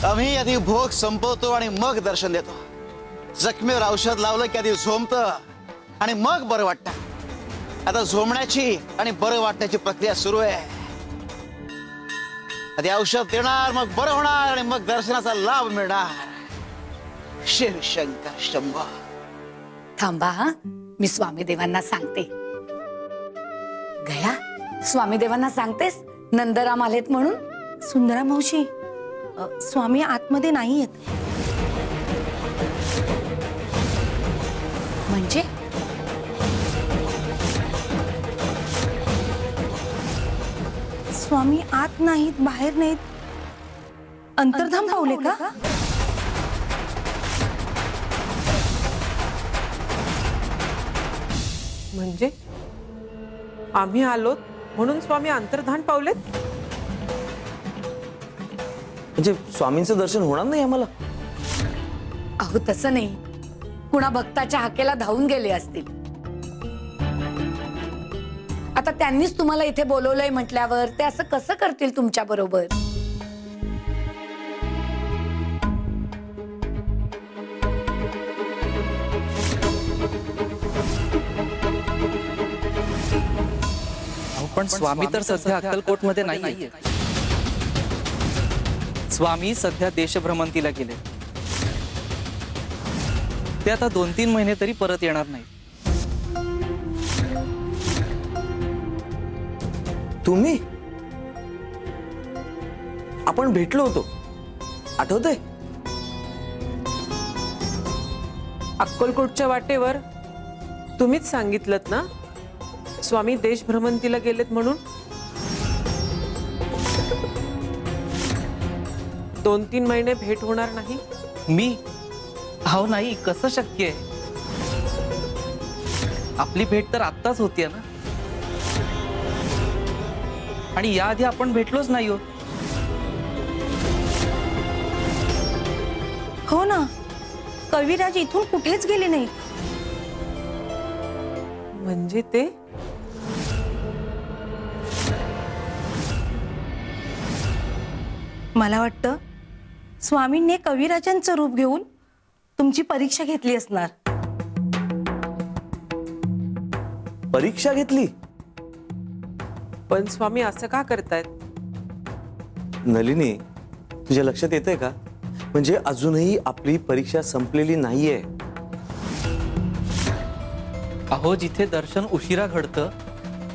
आम्ही आधी भोग संपवतो आणि मग दर्शन देतो. जखमीवर औषध लावलं की आधी झोमतं आणि मग बरं वाटतं. आता झोमण्याची आणि बरं वाटण्याची प्रक्रिया सुरू आहे. आधी औषध देणार, मग बरं होणार आणि मग दर्शनाचा लाभ मिळणार. शिवशंकर शंभो. थांबा हा, मी स्वामी देवांना सांगते. गया, स्वामी देवांना सांगतेस नंदराम आलेत म्हणून? सुंदरा मावशी, स्वामी आतमध्ये नाही आहेत. म्हणजे स्वामी आत नाहीत, बाहेर नाहीत, अंतर्धाम पावले का? म्हणजे आम्ही आलोत म्हणून स्वामी अंतर्धान पावलेत? म्हणजे स्वामींचं दर्शन होणार नाही आम्हाला? अहो तसं नाही, कुणा भक्ताच्या हाकेला धावून गेले असतील. आता त्यांनीच तुम्हाला इथे बोलवलंय म्हटल्यावर ते असं कसं करतील तुमच्या बरोबर? पण स्वामी तर सध्या अक्कलकोट मध्ये नाहीये. स्वामी सध्या देशभ्रमंतीला गेले. ते आता 2-3 महिने तरी परत येणार नाही. तुम्ही? आपण भेटलो होतो, आठवतंय? अक्कलकोटच्या वाटेवर तुम्हीच सांगितलंत ना स्वामी देशभ्रमंतीला गेलेत म्हणून. 2-3 महिने भेट होणार नाही. मी? अहो नाही, कसं शक्य आहे? आपली भेट तर आत्ताच होतीये ना, आणि याआधी आपण भेटलोच नाही. हो ना, कविराज इथून कुठेच गेले नाही. म्हणजे ते मला वाटतं स्वामींनी कविराजांचं रूप घेऊन तुमची परीक्षा घेतली असणार. परीक्षा घेतली? पण स्वामी असं का करतायत? नलिनी, तुझ्या लक्षात येतंय का? म्हणजे अजूनही आपली परीक्षा संपलेली नाहीये. अहो, जिथे दर्शन उशिरा घडतं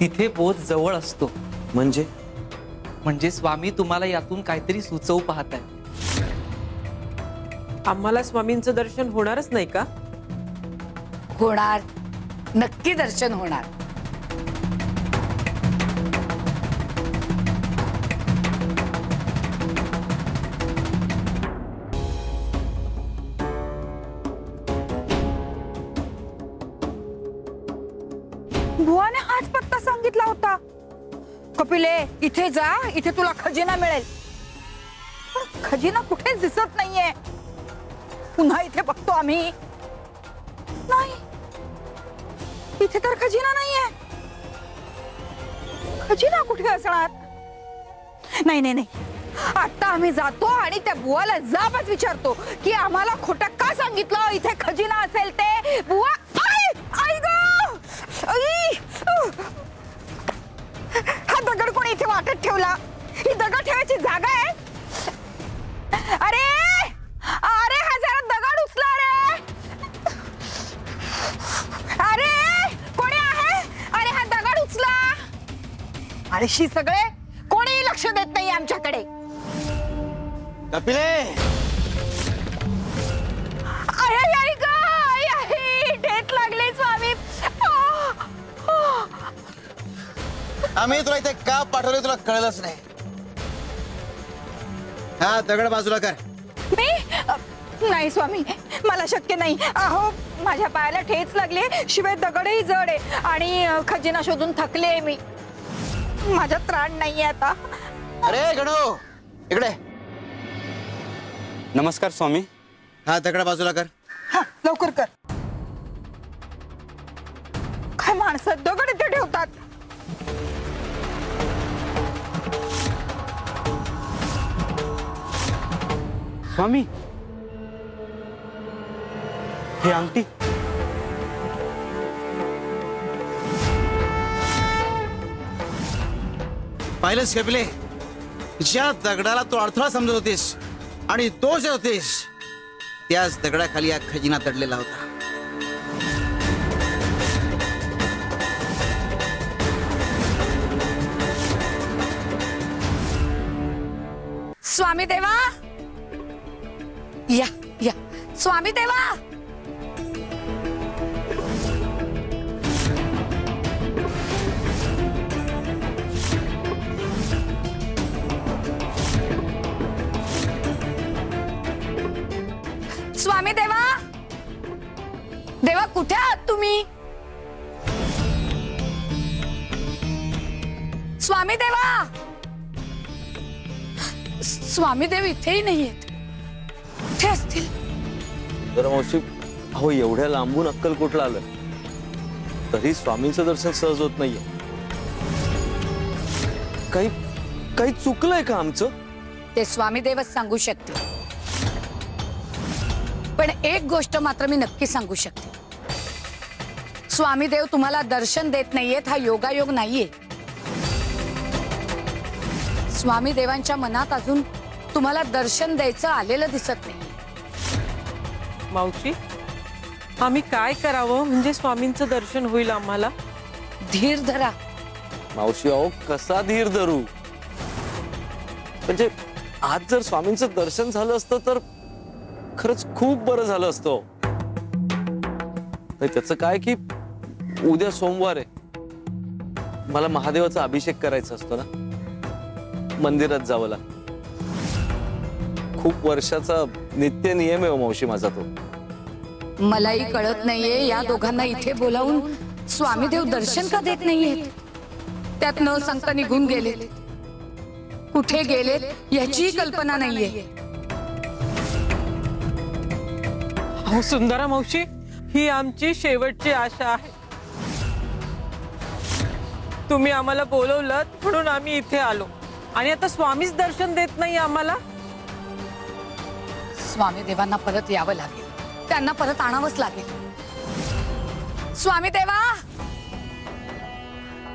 तिथे बोध जवळ असतो. म्हणजे स्वामी तुम्हाला यातून काहीतरी सुचवू पाहताय. आम्हाला स्वामींचं दर्शन होणारच नाही का? होणार, नक्की दर्शन होणार. बुवाने हाच पत्ता सांगितला होता. कपिले, इथे जा, इथे तुला खजिना मिळेल. पण खजिना कुठेच दिसत नाहीये. पुन्हा इथे बघतो आम्ही, नाही, इथे तर खजिना नाहीये. खजिना कुठे असणार? नाही नाही नाही, आता आम्ही जातो आणि त्या बुवाला जाबच विचारतो की आम्हाला खोटं का सांगितलं इथे खजिना असेल ते. बुवा, आई, आई गं! आई! हा दगड कोणी इथे वाटत ठेवला? ही दगड ठेवायची जागा आहे? अरे अरे, हा जरा दगड उचला रे. अरे कोणी आहे? अरे हा दगड उचला. अरे शी सगळे कोणीही लक्ष देत नाही आमच्याकडे. कपिले, आई आई आई ग, आई आई, ठेच लागले स्वामी. आम्ही तुला इथे का पाठवले तुला कळलंच नाही. हा दगड बाजूला कर. मी नाही स्वामी, मला शक्य नाही. अहो, माझ्या पायाला ठेच लागले, शिवाय दगडही जड आहे आणि खजिना शोधून थकले मी. माझ्यात त्राण नाहीये आता. अरे गणू, इकडे. नमस्कार स्वामी. हा दगड बाजूला कर. हा, लवकर कर. काय माणसं दगड इथे ठेवतात? स्वामी, हे अंगठी. पाहिलंच कपिले, ज्या दगडाला तू अडथळा समजत होतीस आणि दोष देत होतीस, त्याच दगडाखाली हा खजिना दडलेला होता. स्वामी देवा, या या, स्वामी देवा. स्वामी देवा, देवा कुठे आहात तुम्ही? स्वामी देवा. स्वामी देव इथेही नाहीयेत. कुठे असतील? तर मावशी, अहो एवढ्या लांबून अक्कलकोटला आलं तरी स्वामींचं दर्शन सहज होत नाहीये. काही काही चुकलंय का आमचं? ते स्वामी देवच सांगू शकते. पण एक गोष्ट मात्र मी नक्की सांगू शकते, स्वामी देव तुम्हाला दर्शन देत नाहीयेत हा योगायोग नाहीये. स्वामी देवांच्या मनात अजून तुम्हाला दर्शन द्यायचं आलेलं दिसत नाही. मावशी, आम्ही काय करावं म्हणजे स्वामींचं दर्शन होईल आम्हाला? धीर धरा. मावशी, अहो कसा धीर धरू? म्हणजे आज जर स्वामींचं दर्शन झालं असतं तर खरंच खूप बरं झालं असतं. त्याचं काय की उद्या सोमवार आहे, मला महादेवाचा अभिषेक करायचा असतो ना, मंदिरात जावं लागतं. खूप वर्षाचा नित्य नियम आहे हो मावशी माझा तो. मलाही कळत नाहीये या दोघांना इथे बोलावून स्वामी देव दर्शन का देत नाहीये. त्यात न सांगता निघून गेले. कुठे गेलेत याची कल्पना नाहीये. अहो सुंदरा मावशी, ही आमची शेवटची आशा आहे. तुम्ही आम्हाला बोलवलं म्हणून आम्ही इथे आलो आणि आता स्वामीच दर्शन देत नाही आम्हाला. स्वामी देवांना परत यावं लागेल, त्यांना परत आणावंच लागेल. स्वामी देवा,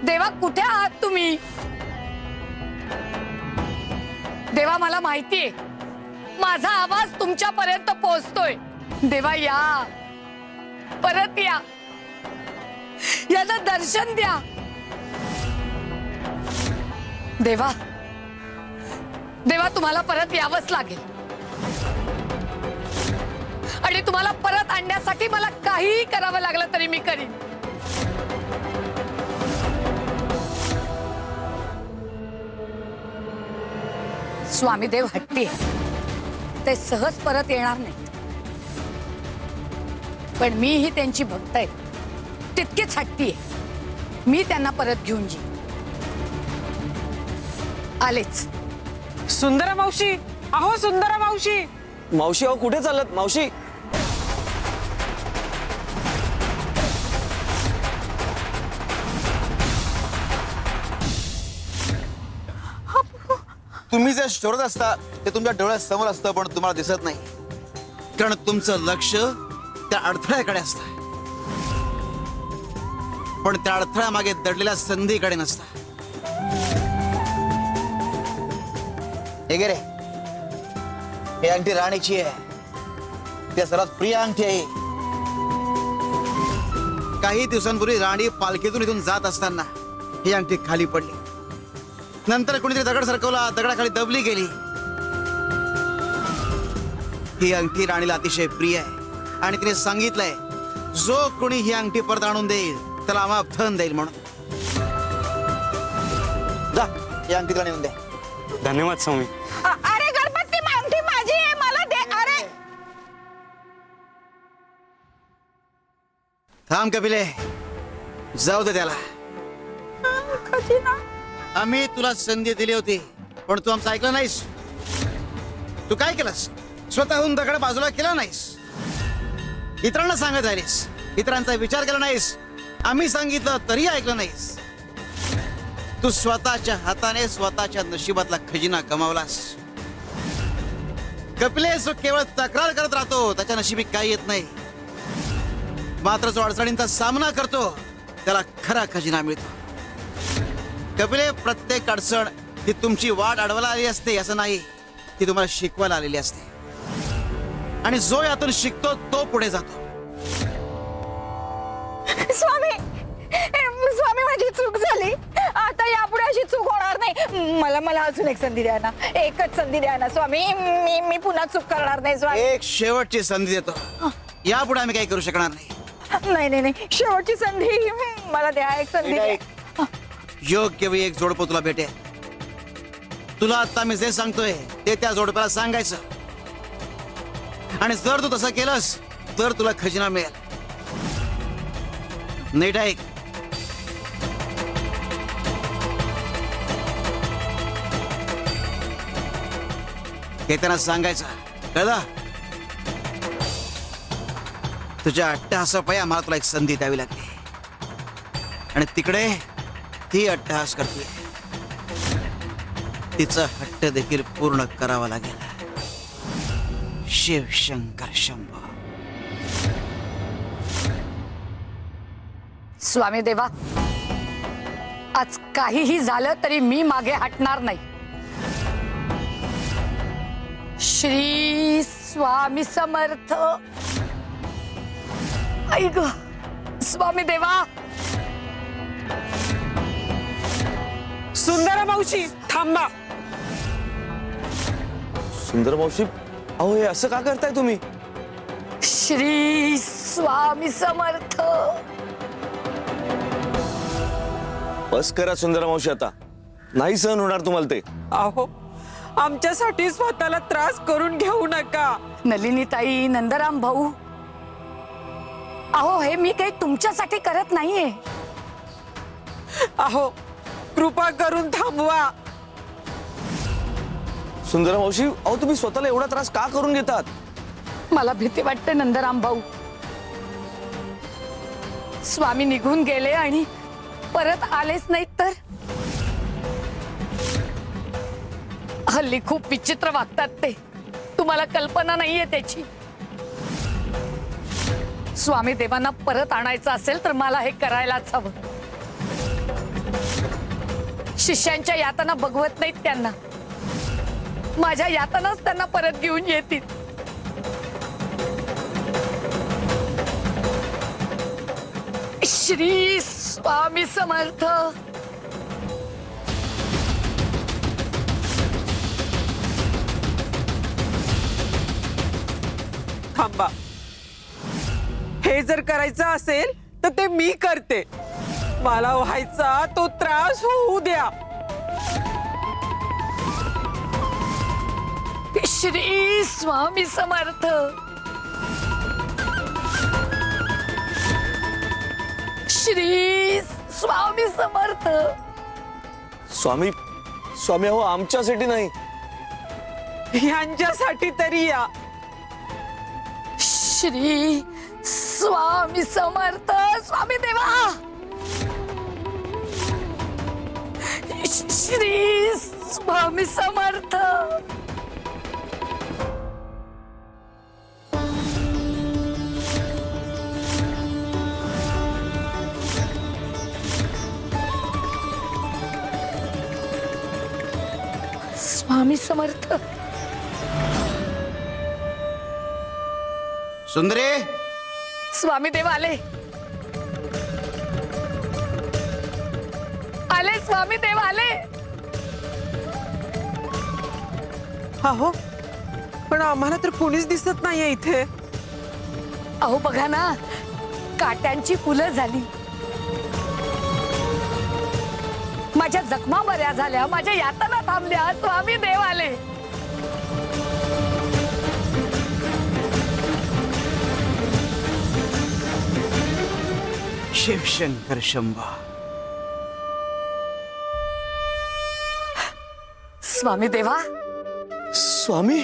देवा कुठे आहात तुम्ही? देवा मला माहितीये माझा आवाज तुमच्यापर्यंत पोहोचतोय. देवा या, परत या, याचं दर्शन द्या. देवा देवा तुम्हाला परत यावंच लागेल आणि तुम्हाला परत आणण्यासाठी मला काहीही करावं लागलं तरी मी करीन. स्वामीदेव हट्टी आहे, ते सहज परत येणार नाही. पण मीही त्यांची भक्त आहे, तितकीच हट्टी आहे. मी त्यांना परत घेऊन येईन. आलेच. सुंदरा मावशी, अहो सुंदरा मावशी. मावशी अहो कुठे चालत मावशी? तुम्ही जे शोधत असता ते तुमच्या डोळ्यासमोर असतं, पण तुम्हाला दिसत नाही, कारण तुमचं लक्ष त्या अडथळ्याकडे असतं, पण त्या अडथळ्यामागे दडलेल्या संधीकडे नसतं. हे गे रे, ही अंगठी राणीची आहे, त्या सर्वात प्रिय अंगठी आहे. काही दिवसांपूर्वी राणी पालखीतून इथून जात असताना ही अंगठी खाली पडली. नंतर कोणीतरी दगड सरकवला, दगडाखाली दबली गेली. ही अंगठी राणीला अतिशय प्रिय आहे आणि तिने सांगितलंय जो कोणी ही अंगठी परत आणून देईल त्याला आम्हाला धन देईल म्हणून. जा, ही अंगठी तिला नेऊन दे. धन्यवाद स्वामी. अरे गणपती, अंगठी माझी आहे, मला दे. अरे थांब कपिले, जाऊ दे त्याला. खजिना. आम्ही तुला संधी दिली होती, पण तू आमचं ऐकलं नाहीस. तू काय केलंस? स्वतःहून दगड बाजूला केला नाहीस, इतरांना सांगत राहिलीस, इतरांचा विचार केला नाहीस, आम्ही सांगितलं तरी ऐकलं नाहीस. तू स्वतःच्या हाताने स्वतःच्या नशिबातला खजिना गमावलास. कपिले, जो केवळ तक्रार करत राहतो त्याच्या नशिबी काही येत नाही, मात्र जो अडचणींचा सामना करतो त्याला खरा खजिना मिळतो. कपिले, प्रत्येक अडचण ही तुमची वाट अडवायला आली असते असं नाही, ती तुम्हाला शिकवायला आलेली असते. आणि जो यातून शिकतो तो पुढे जातो. स्वामी, स्वामी माझी चूक झाली, आता यापुढे अशी चूक होणार नाही. मला अजून एक संधी द्या ना, एकच संधी द्या ना स्वामी. मी पुन्हा चूक करणार नाही स्वामी. एक शेवटची संधी देतो, यापुढे आम्ही काही करू शकणार नाही. नाही, शेवटची संधी मला द्या, एक संधी द्या. योग्य वेळी एक जोडपं तुला भेटेल. तुला आता मी जे सांगतोय ते त्या जोडप्याला सांगायचं, आणि जर तू तसं केलंस तर तुला खजिना मिळेल. नीट ऐक. हे त्यांना सांगायचं, कळलं? तुझ्या अट्टहासापायी आम्हाला तुला एक संधी द्यावी लागली, आणि तिकडे ती अट्टहास करते, तिचा हट्ट देखील पूर्ण करावा लागेल. शिव शंकर शंभो. स्वामी देवा, आज काहीही झालं तरी मी मागे हटणार नाही. श्री स्वामी समर्थ. ऐक स्वामी देवा. सुंदरा मावशी, थांबा. सुंदर मावशी, अहो हे असं का करताय तुम्ही? श्री स्वामी समर्थ. बस करा सुंदर मावशी, आता नाही सहन होणार तुम्हाला ते. अहो, आमच्यासाठी स्वतःला त्रास करून घेऊ नका. नलिनी ताई, नंदराम भाऊ, अहो हे मी काही तुमच्यासाठी करत नाहीये. अहो, कृपा करून थांबवा. सुंदर मावशी, अहो तुम्ही स्वतःला एवढा त्रास का करून घेतात? मला भीती वाटते नंदराम भाऊ. स्वामी निघून गेले आणि परत आलेच नाहीत तर. हल्ली खूप विचित्र वागतात ते, तुम्हाला कल्पना नाहीये त्याची. स्वामी देवांना परत आणायचं असेल तर मला हे करायलाच हवं. शिष्यांच्या यातना बघवत नाहीत त्यांना. माझ्या यातनाच त्यांना परत घेऊन येतील. श्री स्वामी समर्थ. थांबा, हे जर करायचं असेल तर ते मी करते. मला व्हायचा तो त्रास होऊ द्या. श्री स्वामी समर्थ. श्री स्वामी समर्थ. स्वामी स्वामी अहो आमच्यासाठी नाही, ह्यांच्यासाठी तरी या. श्री स्वामी समर्थ. स्वामी देवा. श्री स्वामी समर्थ. स्वामी समर्थ. सुंदरे, स्वामी देव आले. आले स्वामी देव आले. अहो, पण आम्हाला तर कोणीच दिसत नाहीये इथे. अहो बघा ना, काट्यांची फुलं झाली, माझ्या जखमा बऱ्या झाल्या, माझ्या यातना थांबल्या. स्वामी देव आले. शिवशंकर शंभा. स्वामी देवा. स्वामी.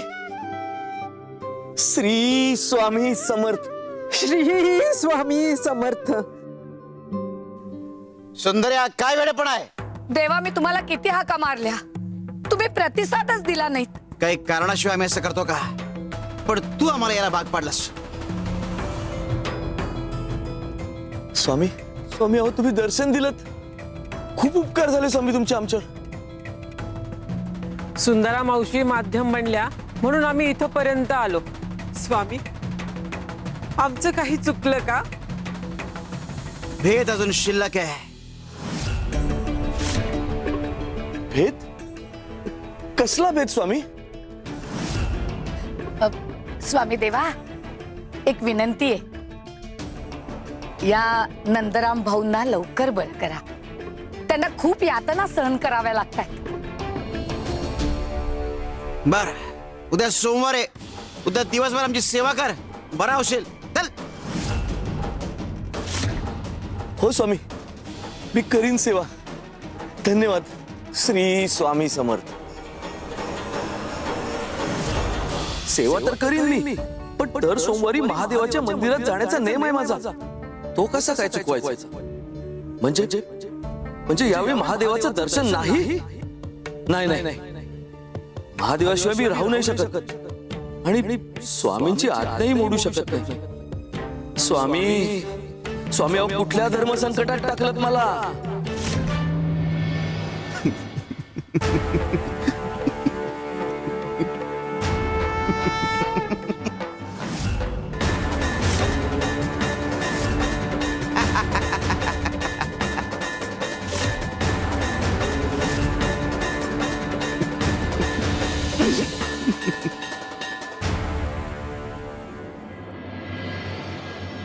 श्री स्वामी समर्थ. श्री स्वामी समर्थ. सुंदर्या, काय वेळेपण आहे? देवा, मी तुम्हाला किती हाका मारल्या, तुम्ही प्रतिसादच दिला नाहीत. काही कारणाशिवाय आम्ही असं करतो का? पण तू आम्हाला याला भाग पाडलास. स्वामी स्वामी अहो तुम्ही दर्शन दिलत, खूप उपकार झाले स्वामी तुमचे आमच्यावर. सुंदरा मावशी माध्यम बनल्या म्हणून आम्ही इथपर्यंत आलो. स्वामी, आमचं काही चुकलं का? भेद अजून शिल्लक आहे. भेद? कसला भेद स्वामी? स्वामी देवा, एक विनंती आहे. या नंदराम भाऊंना लवकर बरं करा, त्यांना खूप यातना सहन कराव्या लागतात. बर, उद्या सोमवार आहे, उद्या दिवसभर आमची सेवा कर, बरा होशील. चल. हो स्वामी, मी करीन सेवा. धन्यवाद. श्री स्वामी समर्थ. सेवा तर करीन मी, पण दर सोमवारी महादेवाच्या मंदिरात जाण्याचा नेम आहे माझा. तो कसा काय चुकवायचा? म्हणजे यावेळी महादेवाचं दर्शन नाही. नाही नाही, महादेवाशिवाय मी राहू नाही शकत आणि स्वामींची आज्ञाही मोडू शकत नाही. स्वामी स्वामी अहो कुठल्या धर्म संकटात टाकलत मला?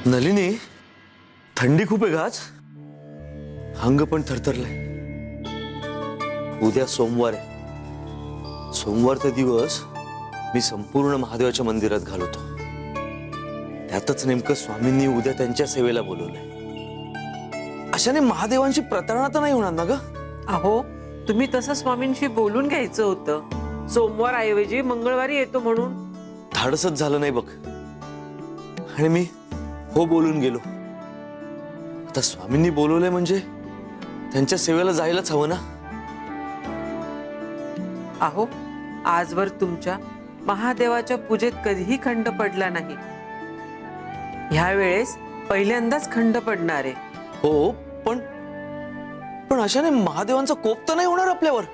नलिनी, थंडी खूप आहे का आज? अंग पण थरथरलंय. उद्या सोमवार आहे. सोमवारचा दिवस मी संपूर्ण महादेवाच्या मंदिरात घालवतो. त्यातच नेमकं स्वामींनी उद्या त्यांच्या सेवेला बोलवलंय. अशाने महादेवांची प्रतारणा तर नाही होणार ना ग? अहो, तुम्ही तसं स्वामींशी बोलून घ्यायचं होतं. सोमवार ऐवजी मंगळवारी येतो म्हणून. धाडसच झालं नाही बघ, आणि मी हो बोलून गेलो. आता स्वामींनी बोलवलंय म्हणजे त्यांच्या सेवेला जायलाच हवं ना. अहो, आजवर तुमच्या महादेवाच्या पूजेत कधीही खंड पडला नाही. ह्या वेळेस पहिल्यांदाच खंड पडणार आहे. हो, पण अशाने महादेवांचा कोप तर नाही होणार आपल्यावर?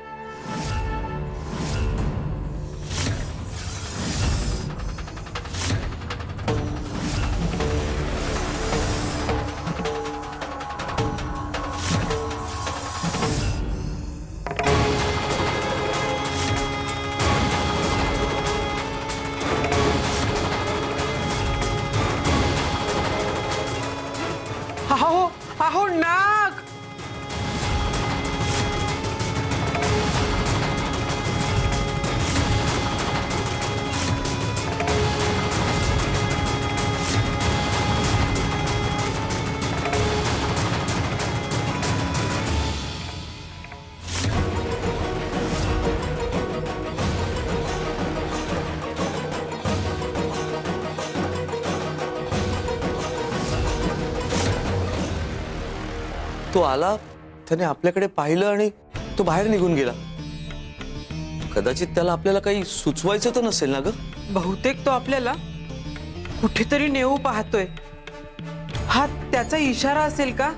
तो आला, त्याने आपल्याकडे पाहिलं आणि तो बाहेर निघून गेला. कदाचित त्याला आपल्याला काही सुचवायचं तर नसेल ना ग. बहुतेक तो आपल्याला कुठेतरी नेऊ पाहतोय. हा त्याचा इशारा असेल का?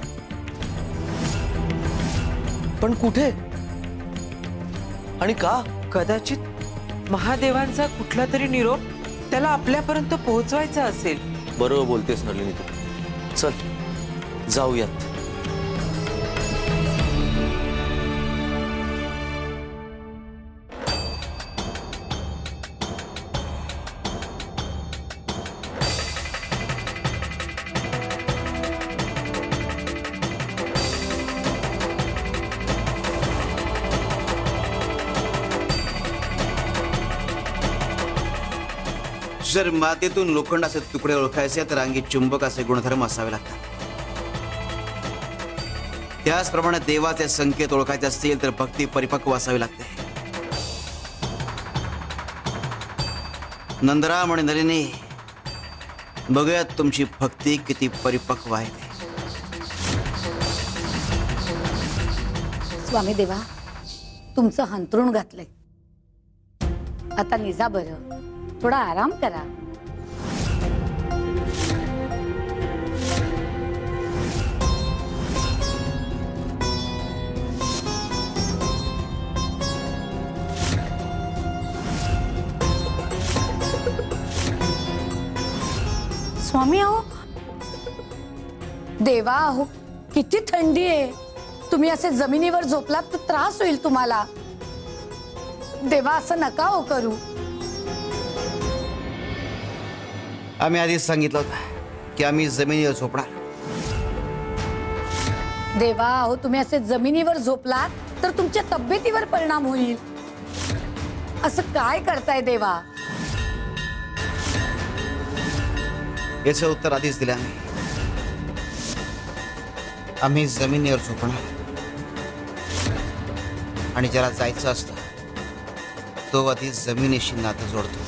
पण कुठे आणि का? कदाचित महादेवांचा कुठला तरी निरोप त्याला आपल्यापर्यंत पोहोचवायचा असेल. बरोबर बोलतेस नलिनी तू. चल जाऊयात. जर मातीतून लोखंडाचे तुकडे ओळखायचे तर अंगी चुंबक असे गुणधर्म असावे लागतात. त्याचप्रमाणे देवाचे संकेत ओळखायचे असतील तर भक्ती परिपक्व असावी लागते. नंदराम आणि नलिनी, बघूयात तुमची भक्ती किती परिपक्व आहे ते. स्वामी देवा, तुमचं हंतरुण घातलंय. आता निजा बरं, थोडा आराम करा. स्वामी अहो, देवा अहो, किती थंडी आहे. तुम्ही असे जमिनीवर झोपलात तर त्रास होईल तुम्हाला. देवा, असं नका हो करू. आम्ही आधीच सांगितलं होतं की आम्ही जमिनीवर झोपणार. देवा अहो, तुम्ही असे जमिनीवर झोपलात तर तुमच्या तब्येतीवर परिणाम होईल. असं काय करताय देवा? याचं उत्तर आधीच दिलं आम्ही जमिनीवर झोपणार. आणि ज्याला जायचं असतं तो आधी जमिनीशी नातं जोडतो.